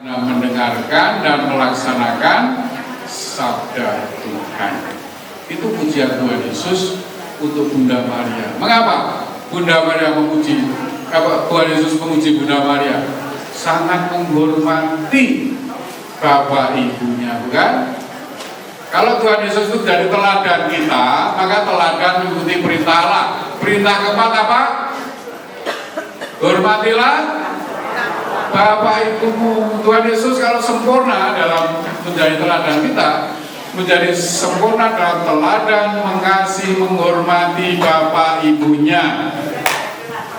mendengarkan dan melaksanakan sabda Tuhan. Itu pujian Tuhan Yesus untuk Bunda Maria. Mengapa Bunda Maria memuji? Tuhan Yesus memuji Bunda Maria? Sangat menghormati bapak ibunya, bukan? Kalau Tuhan Yesus itu dari teladan kita, maka teladan mengikuti perintah Allah. Perintah keempat apa? Hormatilah bapak ibumu. Tuhan Yesus kalau sempurna dalam menjadi teladan kita, menjadi sempurna dalam teladan mengasihi, menghormati bapak ibunya,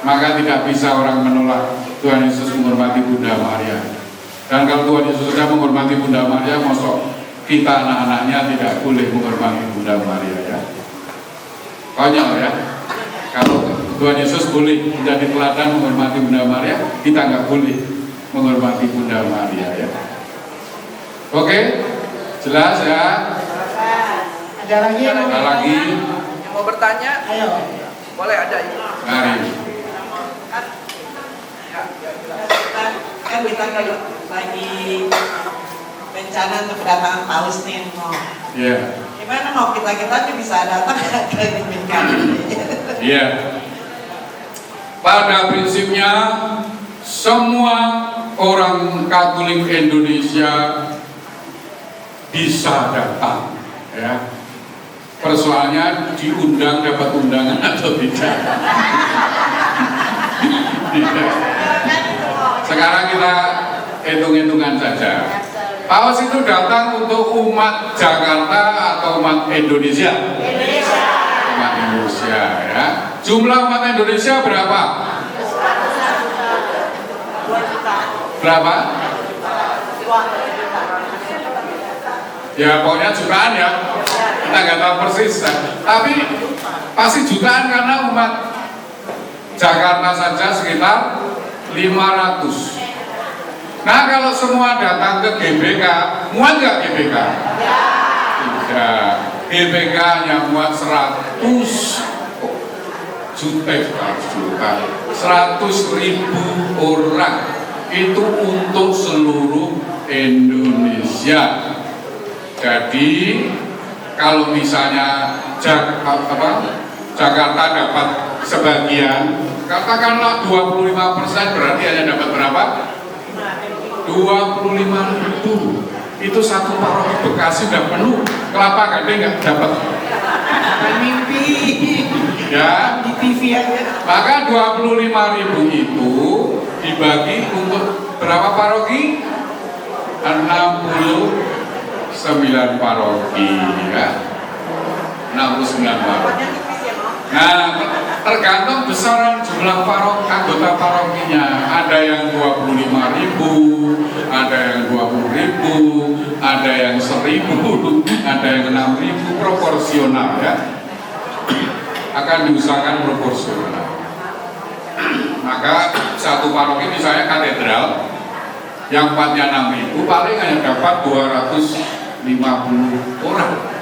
maka tidak bisa orang menolak Tuhan Yesus menghormati Bunda Maria. Dan kalau Tuhan Yesus sudah menghormati Bunda Maria, mosok kita anak-anaknya tidak boleh menghormati Bunda Maria, ya? Konyol, ya? Kalau Tuhan Yesus boleh menjadi teladan menghormati Bunda Maria, kita nggak boleh menghormati Bunda Maria, ya? Oke, jelas, ya? Ada lagi? Ada lagi yang mau bertanya? Ayo. Boleh, ada ini. Mari. Kan kita kalau lagi rencana untuk kedatangan Paus nih, mau gimana mau kita bisa datang ke GBK? Iya. Pada prinsipnya semua orang Katolik Indonesia bisa datang, ya. Persoalannya diundang, dapat undangan atau tidak. Sekarang kita hitung-hitungan saja. Paus itu datang untuk umat Jakarta atau umat Indonesia? Umat Indonesia, ya. Jumlah umat Indonesia berapa? Berapa? Ya pokoknya jutaan, ya. Kita nggak tahu persis, ya. Tapi pasti jutaan karena umat Jakarta saja sekitar 500. Nah kalau semua datang ke GBK, muat nggak GBK? Tidak. GBK hanya muat 100 ribu orang. Itu untuk seluruh Indonesia. Jadi kalau misalnya Jakarta dapat sebagian, katakanlah 25%, berarti hanya dapat berapa? 25.000. Itu satu paroki Bekasi sudah penuh. Kelapa Gading nggak dapat. Mimpi. Ya. Di TV aja. Maka 25.000 itu dibagi untuk berapa paroki? 69 paroki, ya. 69 paroki. Nah, tergantung besaran jumlah anggota parokinya. Ada yang 25.000, ada yang 20.000, ada yang 1.000, ada yang 6.000, proporsional, ya. Akan diusahakan proporsional. Maka satu paroki misalnya katedral yang empatnya 6.000 paling hanya dapat 250 orang.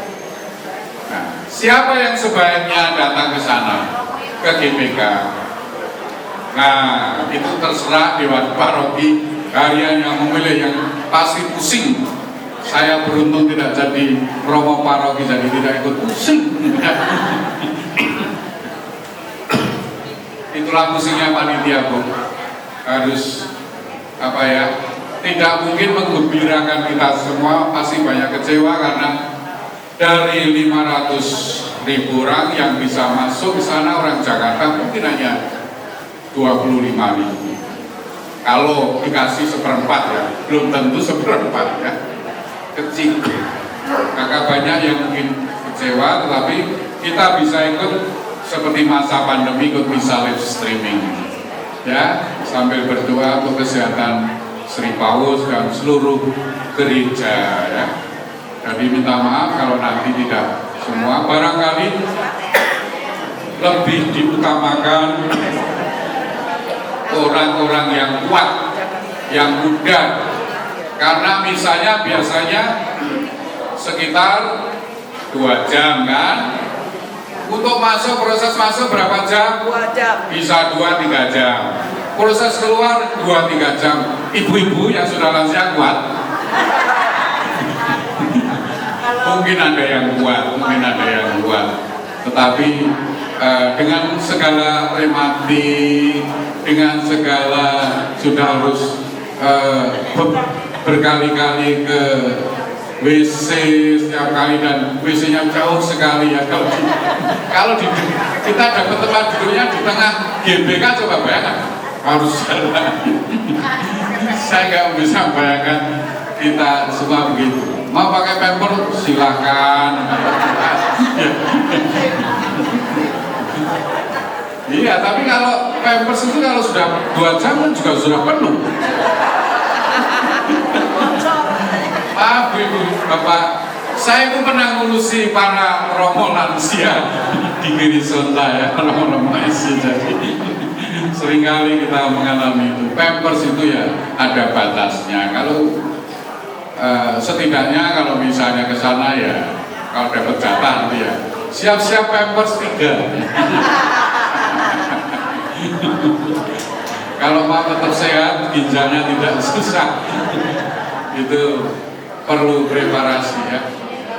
Nah, siapa yang sebaiknya datang ke sana, ke GBK? Nah, itu terserah Dewan Paroki, kalian yang memilih, yang pasti pusing. Saya beruntung tidak jadi romo paroki, jadi tidak ikut pusing. Itulah pusingnya panitia, Bu. Harus tidak mungkin menggembirakan kita semua, pasti banyak kecewa karena dari 500.000 orang yang bisa masuk ke sana, orang Jakarta mungkin hanya 25.000. Kalau dikasih seperempat, ya, belum tentu seperempat, ya, kecil. Maka banyak yang mungkin kecewa, tetapi kita bisa ikut seperti masa pandemi, ikut bisa live streaming, ya, sambil berdoa untuk kesehatan Sri Paus dan seluruh gereja, ya. Jadi minta maaf kalau nanti tidak semua, barangkali lebih diutamakan orang-orang yang kuat, yang muda. Karena misalnya biasanya sekitar 2 jam, kan? Untuk masuk, proses masuk berapa jam? 2 jam. Bisa 2-3 jam. proses keluar 2-3 jam. Ibu-ibu yang sudah lansia kuat. Mungkin ada yang kuat, tetapi dengan segala rematik, dengan segala sudah harus berkali-kali ke WC setiap kali, dan WC-nya jauh sekali ya. Kalau kita dapat tempat duduknya di tengah GBK, coba bayangkan harus jalan. Saya nggak bisa bayangkan kita semua begitu. Mau pakai pamper silahkan. Iya, tapi kalau pampers itu kalau sudah 2 jam kan juga sudah penuh. Maaf ibu, bapak, saya itu pernah ngurusi para romo lansia di Girisonta ya, romo-romo isi. Jadi seringkali kita mengalami itu. Pampers itu ya ada batasnya. Kalau setidaknya kalau misalnya ke sana ya, kalau dapat jatah gitu ya, siap-siap pampers 3. Kalau mau tetap sehat, ginjalnya tidak susah, itu perlu preparasi ya.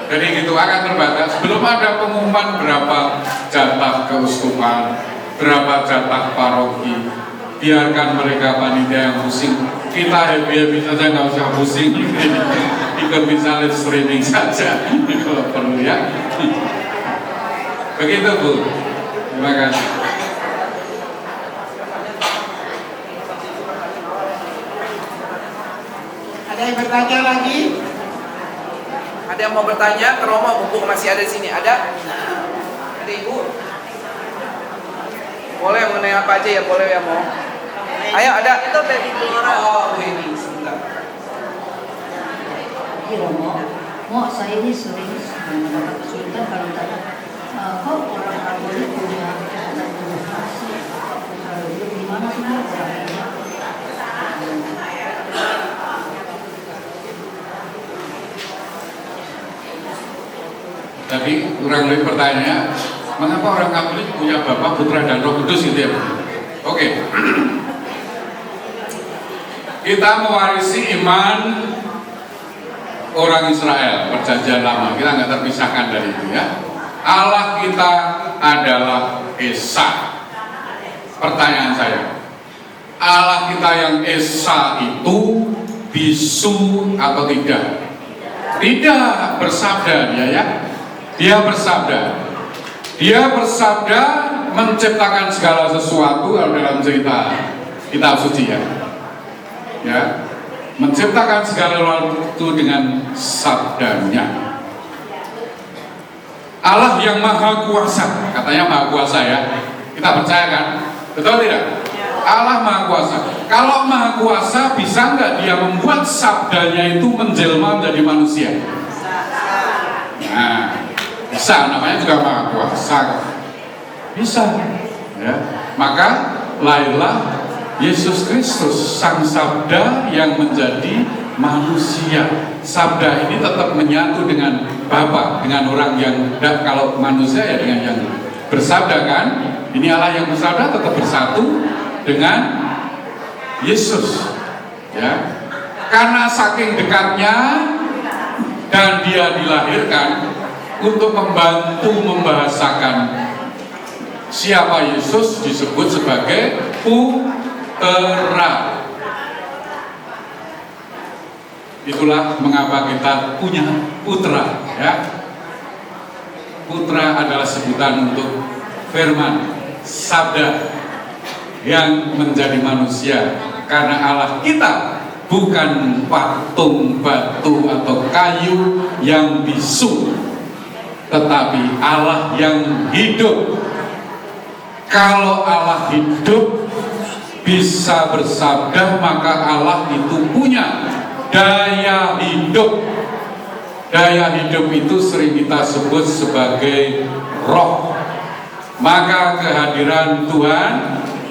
Jadi gitu akan terbatas. Belum ada pengumuman berapa jatah keuskupan, berapa jatah paroki. Biarkan mereka panitia yang pusing. Kita happy saja, nggak usah pusing. Ikut bisa live streaming saja kalau perlu ya. Begitu Bu. Terima kasih. Ada yang bertanya lagi? Ada yang mau bertanya ke Romo, mumpung masih ada di sini? Ada? Ada Ibu? Boleh mengenai apa aja ya, boleh ya mau? Ayo ada. Itu baby Flora. Oh ini sebentar. Romo, saya ini sering mendapat kesulitan kalau tanya, kok orang Katolik punya kesehatan demokrasi? Gimana sih orangnya? Tadi kurang lebih pertanyaannya, mengapa orang Katolik punya Bapa, Putra, dan Roh Kudus gitu ya? Oke. Kita mewarisi iman orang Israel, perjanjian lama. Kita nggak terpisahkan dari itu ya. Allah kita adalah Esa. Pertanyaan saya, Allah kita yang Esa itu bisu atau tidak? Tidak, bersabda dia ya. Dia bersabda menciptakan segala sesuatu dalam cerita kitab suci ya. Ya, menciptakan segala sesuatu dengan sabdanya. Allah yang maha kuasa, katanya maha kuasa ya. Kita percaya kan? Betul tidak? Allah maha kuasa. Kalau maha kuasa, bisa nggak dia membuat sabdanya itu menjelma menjadi manusia? Nah, bisa, namanya juga maha kuasa. Bisa ya. Maka lahirlah Yesus Kristus, sang sabda yang menjadi manusia. Sabda ini tetap menyatu dengan Bapa, dengan orang yang, kalau manusia ya dengan yang bersabda kan. Ini Allah yang bersabda tetap bersatu dengan Yesus ya. Karena saking dekatnya dan dia dilahirkan untuk membantu membahasakan siapa Yesus, disebut sebagai Putra. Itulah mengapa kita punya putra ya. Putra adalah sebutan untuk firman, sabda yang menjadi manusia. Karena Allah kita bukan patung batu atau kayu yang bisu, tetapi Allah yang hidup. Kalau Allah hidup bisa bersabda, maka Allah itu punya daya hidup. Daya hidup itu sering kita sebut sebagai roh. Maka kehadiran Tuhan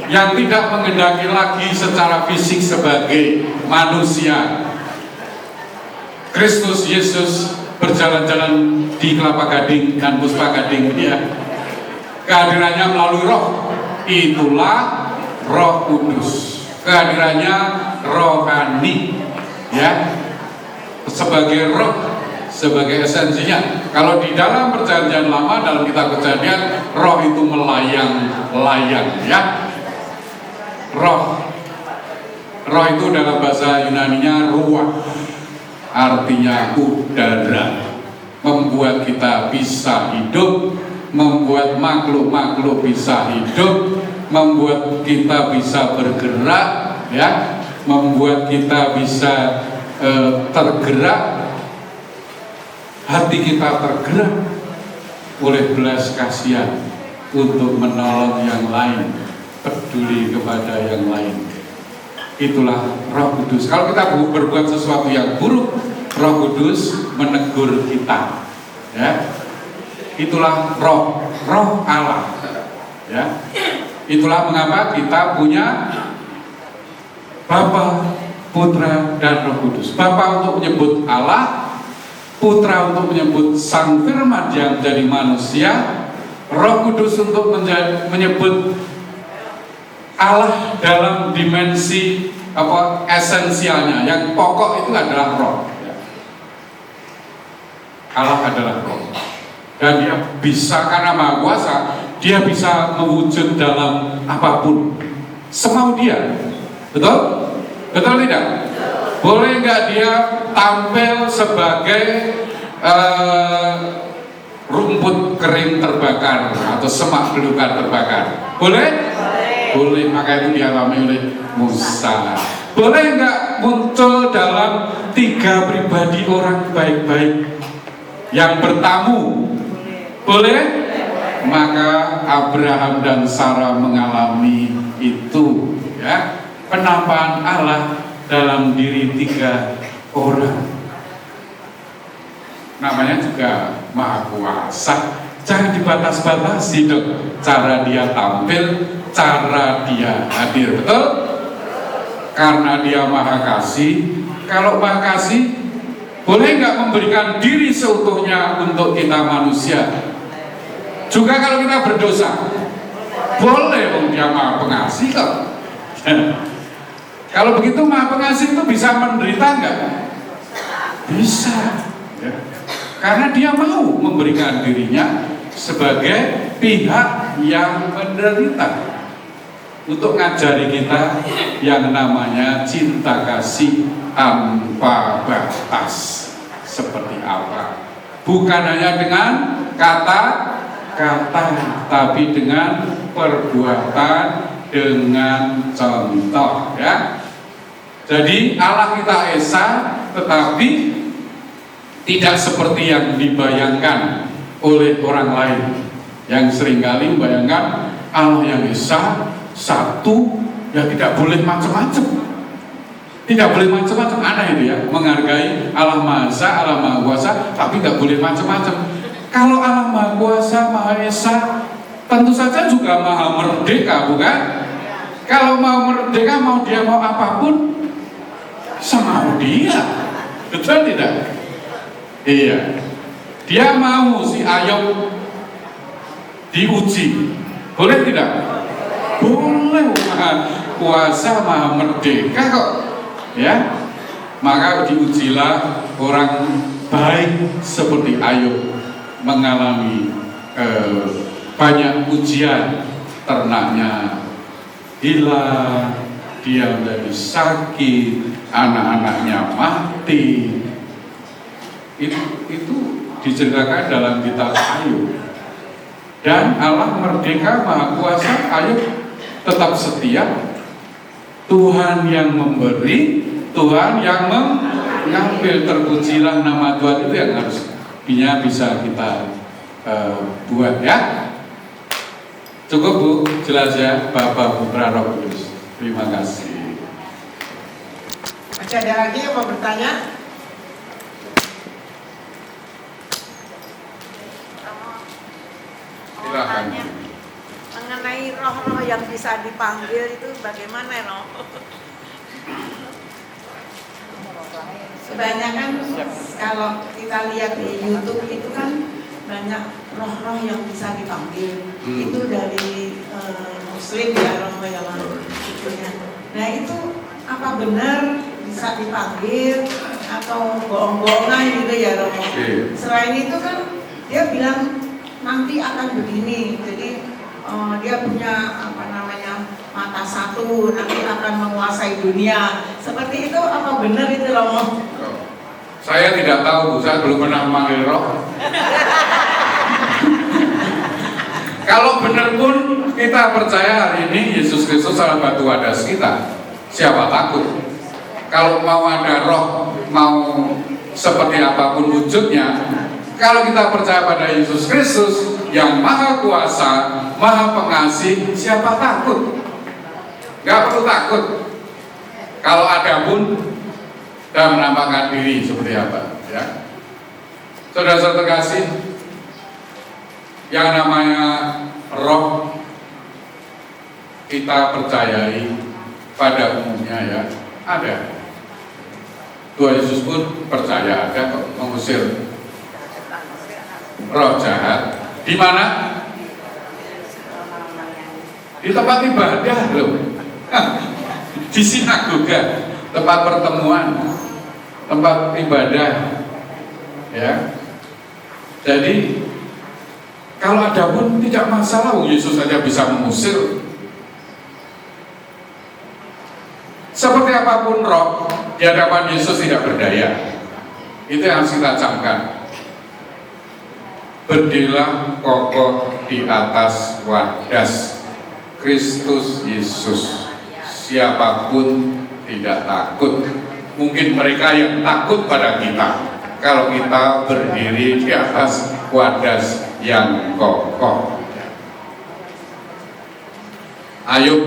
yang tidak mengendaki lagi secara fisik sebagai manusia, Kristus Yesus berjalan-jalan di Kelapa Gading dan Puspa Gading ya. Kehadirannya melalui roh, itulah Roh Kudus. kehadirannya rohani, ya, sebagai roh, sebagai esensinya. Kalau di dalam perjanjian lama, dalam kitab Kejadian, roh itu melayang-layang, ya. Roh itu dalam bahasa Yunaninya ruah, artinya udara, membuat kita bisa hidup, membuat makhluk-makhluk bisa hidup, membuat kita bisa bergerak, ya, membuat kita bisa tergerak, hati kita tergerak oleh belas kasihan untuk menolong yang lain, peduli kepada yang lain. Itulah Roh Kudus. Kalau kita berbuat sesuatu yang buruk, Roh Kudus menegur kita, ya. Itulah roh Allah, ya. Itulah mengapa kita punya Bapa, Putra, dan Roh Kudus. Bapa untuk menyebut Allah, Putra untuk menyebut Sang Firman yang menjadi manusia, Roh Kudus untuk menyebut Allah dalam dimensi esensialnya, yang pokok itu adalah roh. Allah adalah roh, dan dia bisa, karena Maha Kuasa, dia bisa mewujud dalam apapun semau dia. Betul? Betul tidak? Boleh nggak dia tampil sebagai rumput kering terbakar atau semak belukar terbakar? Boleh? Boleh, maka itu dialami oleh Musa. Boleh nggak muncul dalam 3 pribadi orang baik-baik yang bertamu? Boleh? Maka Abraham dan Sarah mengalami itu, ya, penampakan Allah dalam diri 3 orang. Namanya juga Maha Kuasa. Jangan dibatas-batasi dong cara dia tampil, cara dia hadir, betul? Karena dia Maha Kasih. Kalau Maha Kasih, boleh nggak memberikan diri seutuhnya untuk kita manusia? Juga kalau kita berdosa, boleh, dia Maha Pengasih kok. Kalau begitu Maha Pengasih itu bisa menderita nggak? Bisa, ya. Karena dia mau memberikan dirinya sebagai pihak yang menderita untuk ngajari kita yang namanya cinta kasih tanpa batas seperti apa. Bukan hanya dengan kata-kata, tapi dengan perbuatan, dengan contoh, ya. Jadi Allah kita Esa, tetapi tidak seperti yang dibayangkan oleh orang lain, yang seringkali membayangkan Allah yang Esa satu, ya tidak boleh macam-macam, tidak boleh macam-macam. Aneh itu, ya, menghargai Allah Maha Esa, Allah Maha Kuasa, tapi tidak boleh macam-macam. Kalau Allah Maha Kuasa, Maha Esa, tentu saja juga Maha Merdeka, bukan? Kalau mau merdeka, mau dia mau apapun, semau dia, betul tidak? Iya, dia mau si Ayub diuji, boleh tidak? Boleh, Maha Kuasa, Maha Merdeka kok, ya. Maka diujilah orang baik seperti Ayub, mengalami banyak ujian, ternaknya hilang, dia menjadi sakit, anak-anaknya mati. Itu diceritakan dalam kitab Ayub. Dan Allah merdeka, Maha Kuasa, Ayub tetap setia. Tuhan yang memberi, Tuhan yang mengambil. Terpujilah nama Tuhan, itu yang harus bisa kita buat, ya. Cukup, Bu, jelas ya, Bapak, Putra, Roh Kudus. Terima kasih. Masih ada lagi yang mau bertanya? Tanya mengenai roh-roh yang bisa dipanggil itu bagaimana, Roh? Kebanyakan kalau kita lihat di YouTube itu kan banyak roh-roh yang bisa dipanggil. Itu dari Muslim, ya, roh yang itu, ya. Nah itu apa benar bisa dipanggil atau bohong-bohongan gitu ya Romo? Selain itu kan dia bilang nanti akan begini, jadi dia punya apa namanya mata satu, nanti akan menguasai dunia. Seperti itu apa benar itu Romo? Saya tidak tahu, Bu, saya belum pernah memanggil roh. Kalau benar pun kita percaya hari ini Yesus Kristus adalah batu wadas kita. Siapa takut? Kalau mau ada roh, mau seperti apapun wujudnya, kalau kita percaya pada Yesus Kristus yang maha kuasa, maha pengasih, siapa takut? Gak perlu takut. Kalau ada pun dan menampakkan diri seperti apa, ya. Saudara-saudara terkasih, yang namanya roh kita percayai pada umumnya ya ada. Tuhan Yesus pun percaya ada kok mengusir roh jahat. Di mana? Di tempat ibadah loh. Di sinagoga, tempat pertemuan, tempat ibadah, ya. Jadi kalau ada pun tidak masalah, Yesus saja bisa mengusir. Seperti apapun roh di hadapan Yesus tidak berdaya. Itu yang harus kita camkan. Berdirilah kokoh di atas wadas Kristus Yesus. Siapapun tidak takut. Mungkin mereka yang takut pada kita. Kalau kita berdiri di atas wadas yang kokoh. Ayub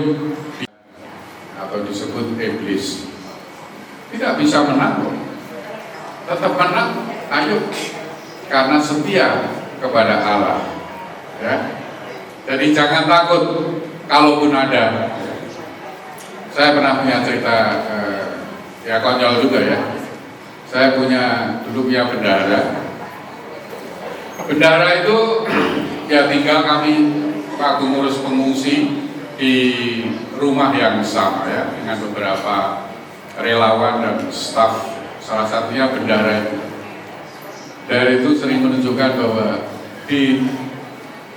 atau disebut iblis tidak bisa menang, tetap menang Ayub karena setia kepada Allah, ya. Jadi jangan takut kalaupun ada. Saya pernah punya cerita ya konyol juga ya. Saya dulu punya bendahara. Bendahara itu ya tinggal kami waktu ngurus pengungsi di rumah yang sama ya dengan beberapa relawan dan staf, salah satunya bendahara itu. Dari itu sering menunjukkan bahwa di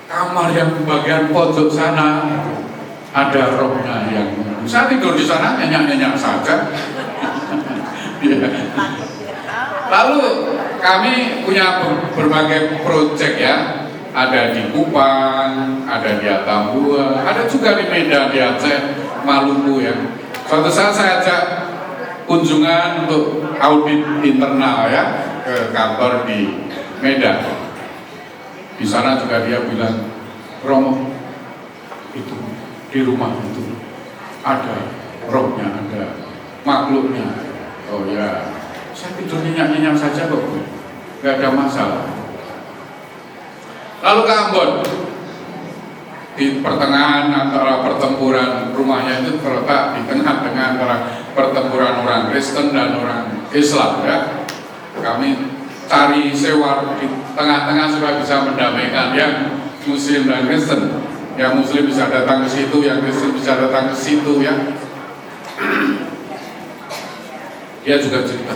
kamar yang bagian pojok sana ada rohnya yang saya tidur di sana nyenyak-nyenyak saja. Lalu kami punya berbagai proyek ya, ada di Kupang, ada di Atambua, ada juga di Medan, di Aceh, Maluku ya. Suatu saat saya ajak kunjungan untuk audit internal ya ke kantor di Medan. Di sana juga dia bilang, Romo, itu di rumah itu ada rohnya, ada makhluknya. Oh ya, saya tidur nyenyak-nyenyak saja kok, nggak ada masalah. Lalu ke Ambon, di pertengahan antara pertempuran, rumahnya itu terletak di tengah-tengah antara pertempuran orang Kristen dan orang Islam ya. Kami cari sewa di tengah-tengah supaya bisa mendamaikan yang Muslim dan Kristen. Yang Muslim bisa datang ke situ, yang Kristen bisa datang ke situ ya. Dia juga cerita,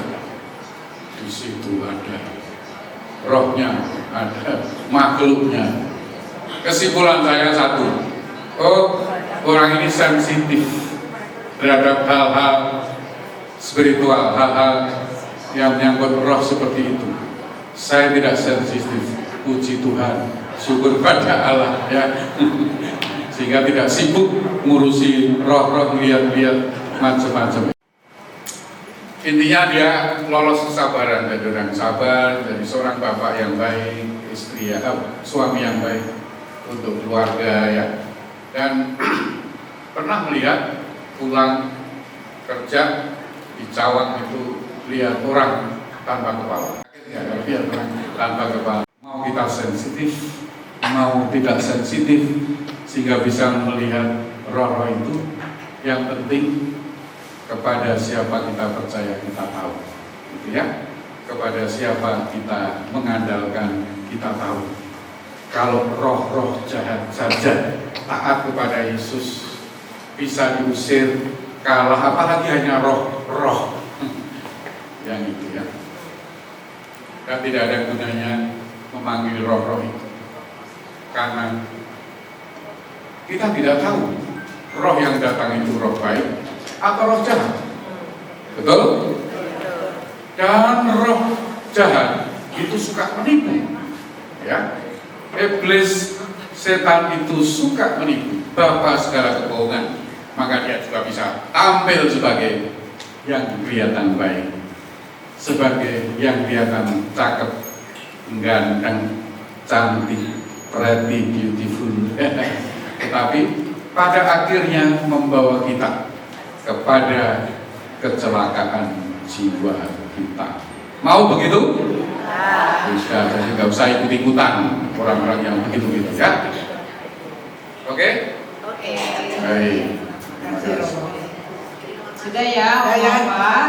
di situ ada rohnya, ada makhluknya. Kesimpulan saya satu, oh orang ini sensitif terhadap hal-hal spiritual, hal-hal yang menyangkut roh seperti itu. Saya tidak sensitif, puji Tuhan, syukur pada Allah ya. Sehingga tidak sibuk ngurusi roh-roh, lihat-lihat macam-macam. Intinya dia lolos kesabaran, jadi orang sabar, jadi seorang bapak yang baik, istri ya, suami yang baik untuk keluarga ya. Dan pernah melihat pulang kerja di Cawang itu lihat orang tanpa kepala. Ya, lihat orang tanpa kepala. Mau kita sensitif, mau tidak sensitif, sehingga bisa melihat roh-roh itu. Yang penting kepada siapa kita percaya, kita tahu, gitu ya. Kepada siapa kita mengandalkan, kita tahu. Kalau roh-roh jahat saja taat kepada Yesus, bisa diusir kalah, apalagi hanya roh yang itu ya. Dan tidak ada gunanya memanggil roh-roh itu, karena kita tidak tahu roh yang datang itu roh baik atau roh jahat. Betul? Dan roh jahat itu suka menipu, ya. Iblis, setan itu suka menipu, bapa segala kebohongan. Maka dia juga bisa tampil sebagai yang kelihatan baik, sebagai yang kelihatan cakep, ganteng, cantik, pretty, beautiful. Tetapi pada akhirnya membawa kita kepada kecelakaan jiwa kita. Mau begitu? Bisa, jadi nggak usah ikut-ikutan orang-orang yang begitu-begitu ya. Oke? Oke. Baik. Sudah ya, Om Pak.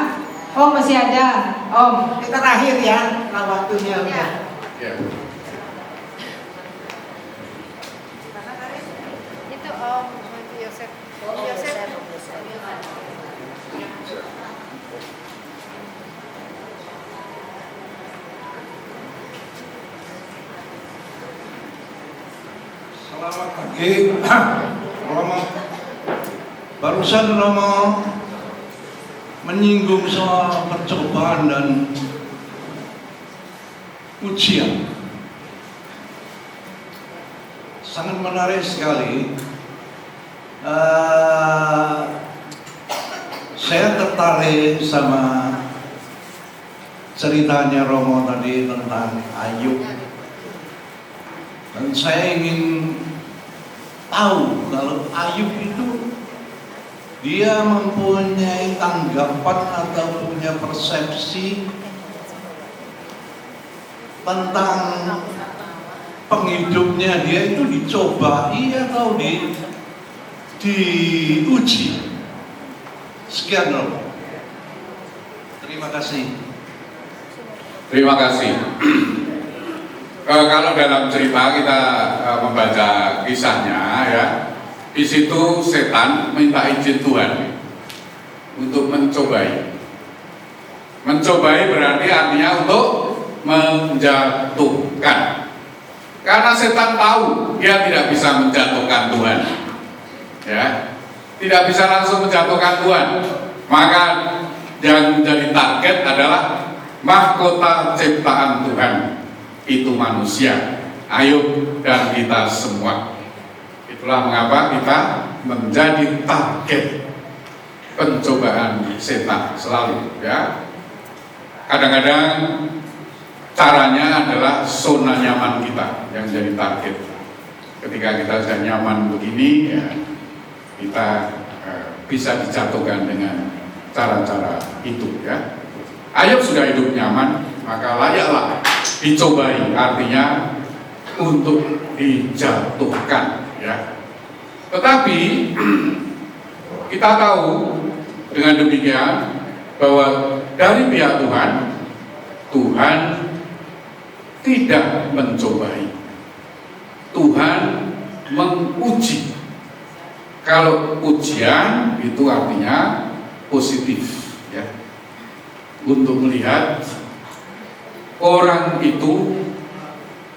Oh masih ada, Om. Kita terakhir ya, nah waktunya udah. Ya. Itu Om Yosef. Selamat pagi, Romo. Barusan Romo menyinggung soal percobaan dan ujian. Sangat menarik sekali. Saya tertarik sama ceritanya Romo tadi tentang Ayub. Dan saya ingin tahu kalau Ayub itu dia mempunyai tanggapan atau punya persepsi tentang penghidupnya dia itu dicobai atau diuji. Sekian Romo. Terima kasih. Terima kasih. Kalau dalam cerita kita membaca kisahnya ya, di situ setan minta izin Tuhan untuk mencobai. Mencobai berarti artinya untuk menjatuhkan. Karena setan tahu dia tidak bisa menjatuhkan Tuhan, ya, tidak bisa langsung menjatuhkan Tuhan. Maka yang menjadi target adalah mahkota ciptaan Tuhan, itu manusia, Ayub dan kita semua. Itulah mengapa kita menjadi target pencobaan setan selalu, ya. Kadang-kadang caranya adalah zona nyaman kita yang jadi target. Ketika kita sudah nyaman begini, ya, kita bisa dijatuhkan dengan cara-cara itu, ya. Ayub sudah hidup nyaman, maka layaklah dicobai, artinya untuk dijatuhkan, ya. Tetapi kita tahu dengan demikian bahwa dari pihak Tuhan, Tuhan tidak mencobai, Tuhan menguji. Kalau ujian itu artinya positif, ya, untuk melihat orang itu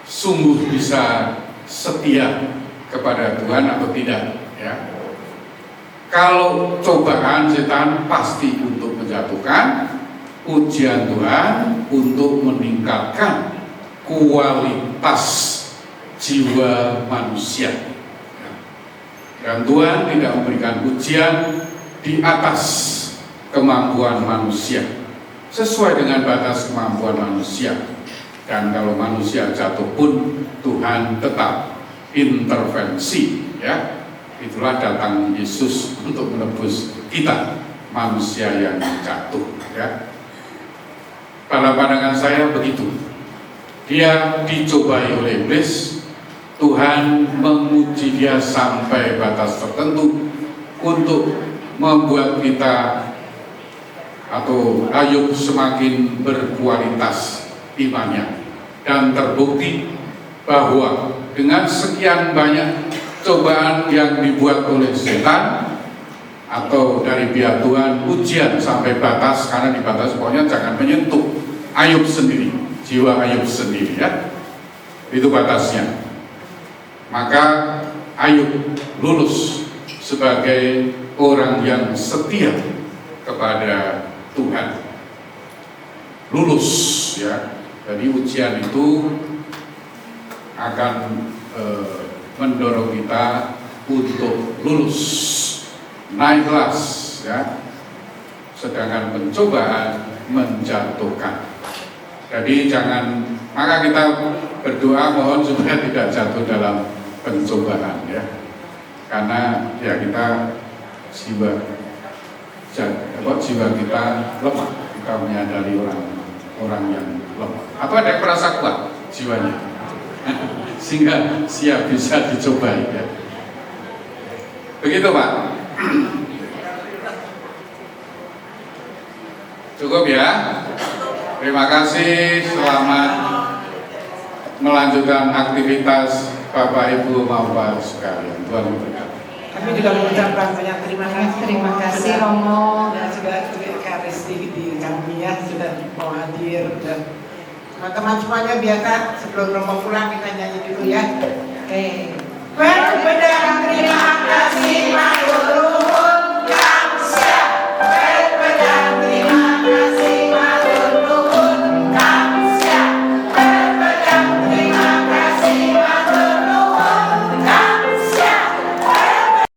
sungguh bisa setia kepada Tuhan atau tidak, ya. Kalau cobaan setan pasti untuk menjatuhkan, ujian Tuhan untuk meningkatkan kualitas jiwa manusia. Dan Tuhan tidak memberikan ujian di atas kemampuan manusia, sesuai dengan batas kemampuan manusia. Dan kalau manusia jatuh pun Tuhan tetap intervensi, ya. Itulah datang Yesus untuk menebus kita manusia yang jatuh, ya. Pada pandangan saya begitu. Dia dicobai oleh iblis, Tuhan menguji dia sampai batas tertentu untuk membuat kita atau Ayub semakin berkualitas imannya. Dan terbukti bahwa dengan sekian banyak cobaan yang dibuat oleh setan, atau dari pihak Tuhan ujian sampai batas, karena di batas pokoknya jangan menyentuh Ayub sendiri, jiwa Ayub sendiri ya, itu batasnya. Maka Ayub lulus sebagai orang yang setia kepada Tuhan, lulus ya. Jadi ujian itu akan mendorong kita untuk lulus, naik kelas ya. Sedangkan pencobaan menjatuhkan. Jadi maka kita berdoa mohon supaya tidak jatuh dalam pencobaan ya. Karena ya kita jiwa kita lemah, kita menyadari orang yang lemah. Atau ada yang merasa kuat jiwanya, sehingga siap bisa dicobai ya. Begitu Pak. Cukup ya. Terima kasih. Selamat melanjutkan aktivitas Bapak Ibu Bapak sekalian. Tuhan memberkati. Kami juga mengucapkan banyak terima kasih. Terima kasih Romo. Dan sudah Ekaristi di kami ya, sudah mau hadir. Dan teman-teman semuanya biasa sebelum Romo pulang kita nyanyi dulu ya. Oke. Berbeda terima kasih Pak Guru.